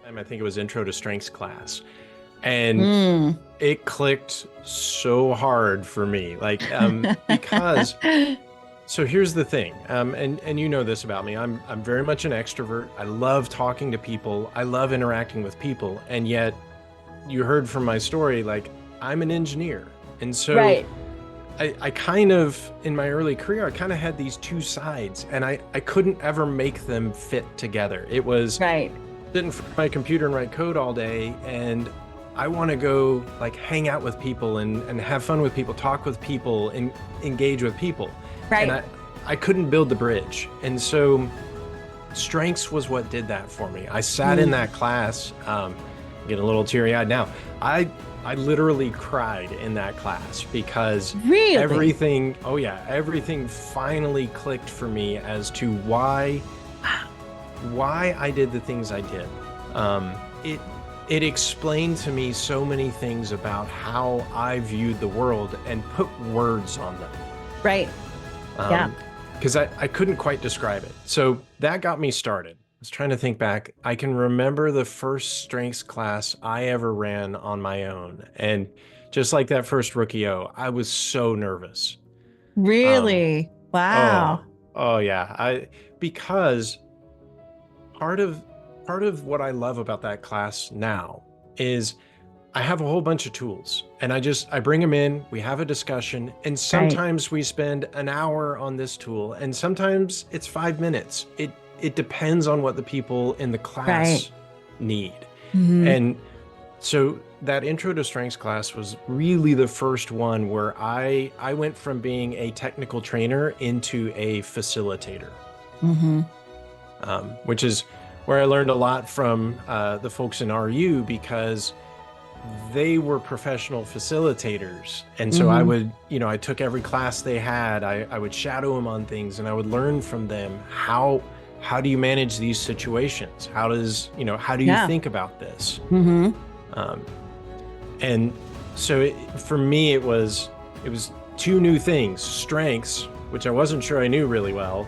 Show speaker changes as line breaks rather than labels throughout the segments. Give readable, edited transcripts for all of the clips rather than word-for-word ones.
I think it was Intro to Strengths class. And
Mm.
it clicked so hard for me. Because so here's the thing. And you know this about me. I'm very much an extrovert. I love talking to people. I love interacting with people. And yet you heard from my story, like I'm an engineer. And so
Right,
I kind of, in my early career, I kind of had these two sides and I couldn't ever make them fit together. It was
right,
sit in front of my computer and write code all day, and I want to go like hang out with people and have fun with people, talk with people, and engage with people. And
right.
I couldn't build the bridge. And so strengths was what did that for me. I sat in
Mm.
that class, getting a little teary-eyed now. I literally cried in that class because
Really?
everything, oh yeah, everything finally clicked for me as to why I did the things I did. Um, it it explained to me so many things about how I viewed the world and put words on them.
Right. Yeah.
Because I couldn't quite describe it. So that got me started. I was trying to think back. I can remember the first strengths class I ever ran on my own. And just like that first rookie O, I was so nervous. Um,
Really?
oh,
Wow.
oh yeah. Because part of part of what I love about that class now is I have a whole bunch of tools and I bring them in, we have a discussion, and
Right.
sometimes we spend an hour on this tool and sometimes it's 5 minutes. It depends on what the people in the
Right.
class need.
Hmm.
And so that intro to strengths class was really the first one where I went from being a technical trainer into a facilitator,
Hmm.
which is where I learned a lot from the folks in RU because they were professional facilitators. And so I
Hmm.
would, I took every class they had. I would shadow them on things and I would learn from them how do you manage these situations? How do you
Yeah.
think about this?
Hmm.
Um, and so for me, it was two new things: strengths, which I wasn't sure I knew really well,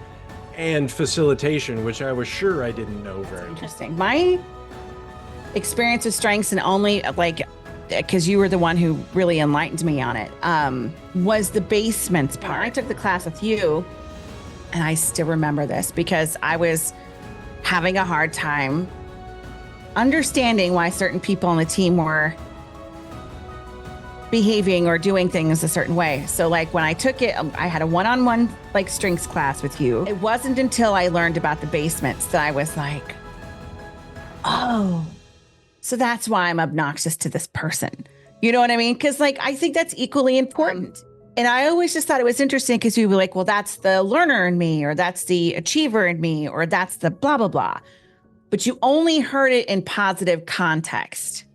and facilitation, which I was sure I didn't know
That's
very well.
interesting. My experience with strengths and only like because you were the one who really enlightened me on it, was the basements part. I took the class with you, and I still remember this because I was having a hard time understanding why certain people on the team were behaving or doing things a certain way. So like when I took it, I had a one-on-one like strengths class with you. It wasn't until I learned about the basements that I was like, oh, so that's why I'm obnoxious to this person. You know what I mean? Because like I think that's equally important. And I always just thought it was interesting because you were like, well, that's the learner in me, or that's the achiever in me, or that's the blah, blah, blah. But you only heard it in positive context,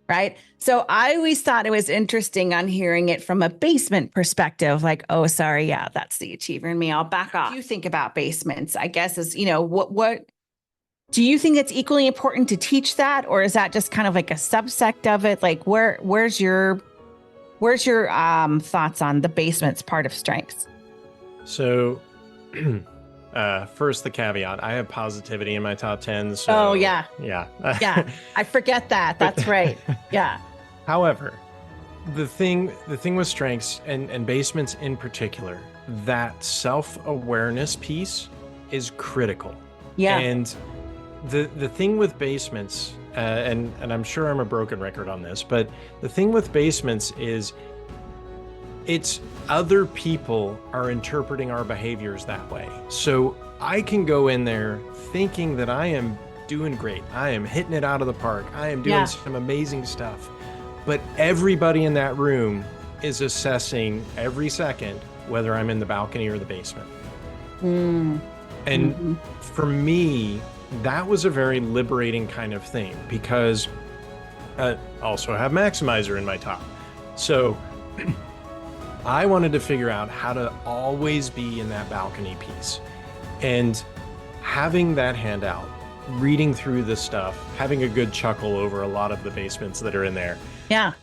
right? So I always thought it was interesting on hearing it from a basement perspective, like, oh, sorry, yeah, that's the achiever in me. I'll back off. You think about basements, I guess, is, what do you think it's equally important to teach that, or is that just kind of like a subsect of it? Like, where's your thoughts on the basements part of strengths?
So first, the caveat: I have positivity in my top 10,
Oh
so
yeah,
yeah.
yeah. I forget that.
But
That's right. Yeah.
however, the thing with strengths and basements in particular, that self-awareness piece is critical.
Yeah.
And the thing with basements, and I'm sure I'm a broken record on this, but the thing with basements is it's other people are interpreting our behaviors that way. So I can go in there thinking that I am doing great. I am hitting it out of the park. I am doing
Yeah.
some amazing stuff. But everybody in that room is assessing every second whether I'm in the balcony or the basement.
Mm.
And
Hmm.
for me, that was a very liberating kind of thing because I also have Maximizer in my top. So I wanted to figure out how to always be in that balcony piece. And having that handout, reading through the stuff, having a good chuckle over a lot of the basements that are in there,
Yeah.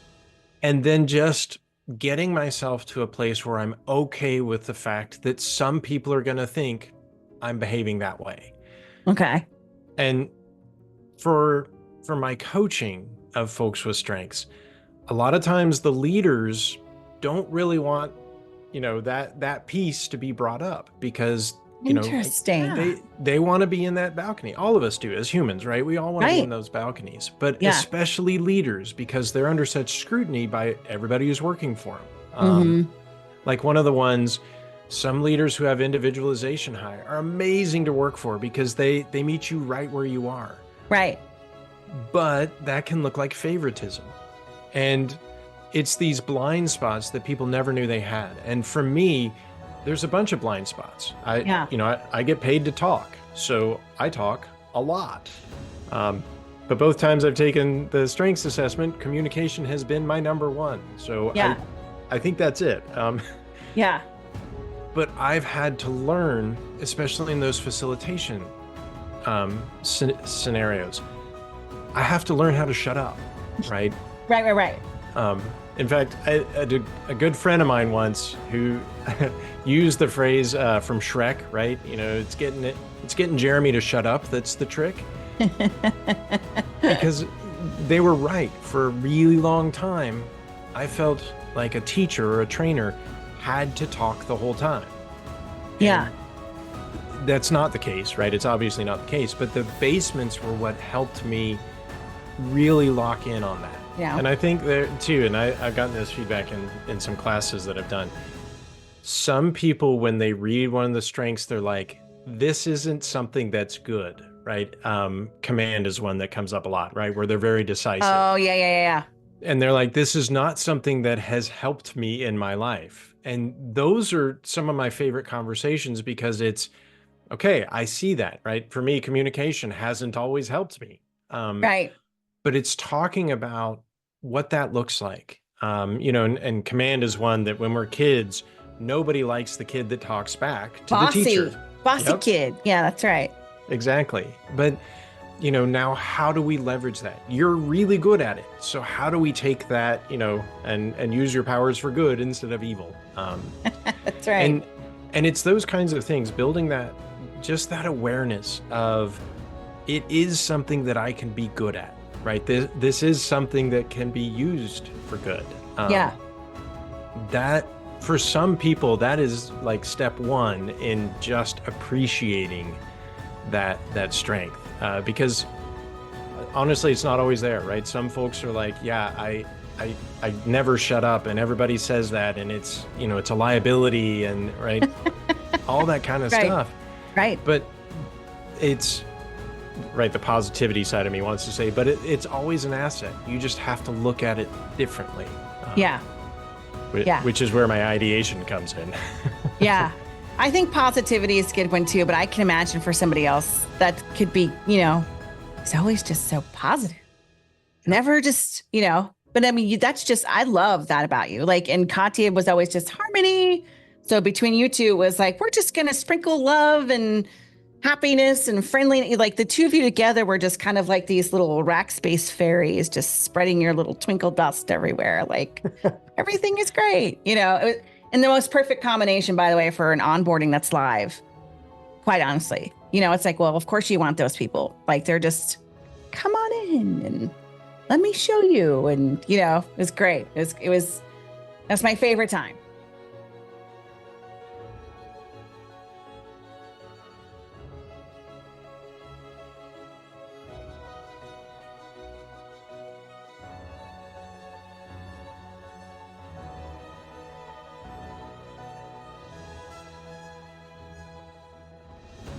and then just getting myself to a place where I'm okay with the fact that some people are going to think I'm behaving that way.
Okay.
And for my coaching of folks with strengths, a lot of times the leaders don't really want, that piece to be brought up because,
Interesting.
they want to be in that balcony. All of us do as humans, right? We all want to be
Right.
in those balconies, but
Yeah.
especially leaders because they're under such scrutiny by everybody who's working for them. Like one of the ones, some leaders who have individualization high are amazing to work for because they meet you right where you are.
Right.
But that can look like favoritism. And it's these blind spots that people never knew they had. And for me, there's a bunch of blind spots. I get paid to talk, so I talk a lot. But both times I've taken the strengths assessment, communication has been my number one. So
Yeah.
I think that's it.
Yeah.
But I've had to learn, especially in those facilitation scenarios, I have to learn how to shut up, right?
Right.
In fact, a good friend of mine once who used the phrase from Shrek, right? It's getting Jeremy to shut up. That's the trick. Because they were right. For a really long time, I felt like a teacher or a trainer had to talk the whole time.
Yeah.
And that's not the case, right? It's obviously not the case, but the basements were what helped me really lock in on that.
Yeah.
And I think there too, and I've gotten this feedback in some classes that I've done. Some people, when they read one of the strengths, they're like, this isn't something that's good, right? Command is one that comes up a lot, right? Where they're very decisive.
Oh, yeah.
And they're like, this is not something that has helped me in my life. And those are some of my favorite conversations because it's, okay, I see that, right? For me, communication hasn't always helped me.
Right.
But it's talking about what that looks like. And command is one that when we're kids, nobody likes the kid that talks back to the teacher.
Bossy kid. Yeah, that's right.
Exactly. But, now how do we leverage that? You're really good at it. So how do we take that, and use your powers for good instead of evil?
That's right.
And it's those kinds of things, building that awareness of it is something that I can be good at. Right. This is something that can be used for good.
Yeah.
That for some people, that is like step one in just appreciating that strength. Because honestly, it's not always there. Right. Some folks are like, yeah, I never shut up, and everybody says that, and it's it's a liability, and right, all that kind of stuff.
Right.
But it's. Right, the positivity side of me wants to say, but it's always an asset. You just have to look at it differently. Which is where my ideation comes in.
Yeah. I think positivity is a good one too, but I can imagine for somebody else that could be, it's always just so positive. Never just, but I mean, that's just, I love that about you. Like, and Katya was always just harmony. So between you two, it was like, we're just going to sprinkle love and happiness and friendly. Like the two of you together were just kind of like these little rack space fairies, just spreading your little twinkle dust everywhere. Like everything is great, and the most perfect combination, by the way, for an onboarding that's live, quite honestly. It's like, well, of course you want those people. Like they're just, come on in and let me show you. And, it was great. That's my favorite time.